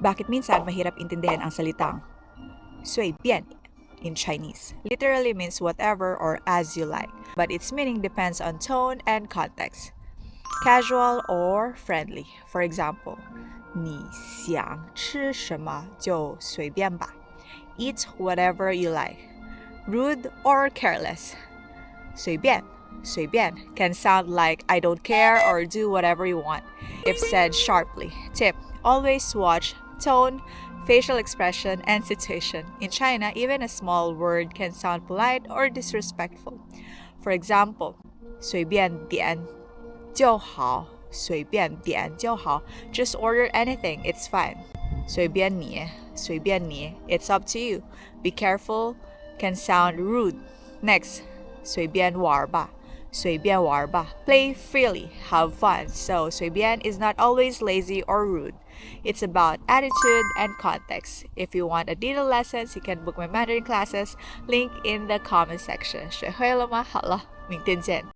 Bakit minsan mahirap intindihan ang salitang 随便 in Chinese? Literally means whatever or as you like, but its meaning depends on tone and context. Casual or friendly. For example, 你想吃什么就随便吧. Eat whatever you like. Rude or careless. 随便can sound like I don't care or do whatever you want if said sharply. Tip: always watch tone, facial expression, and situation. In China, even a small word can sound polite or disrespectful. For example, 随便点就好, 随便点就好. Just order anything, it's fine. 随便你, it's up to you. Be careful can sound rude. Next, 随便玩吧. Play freely, have fun. So 随便 is not always lazy or rude. It's about attitude and context. If you want a detailed lessons, you can book my Mandarin classes. Link in the comment section. 学会了吗？好了，明天见。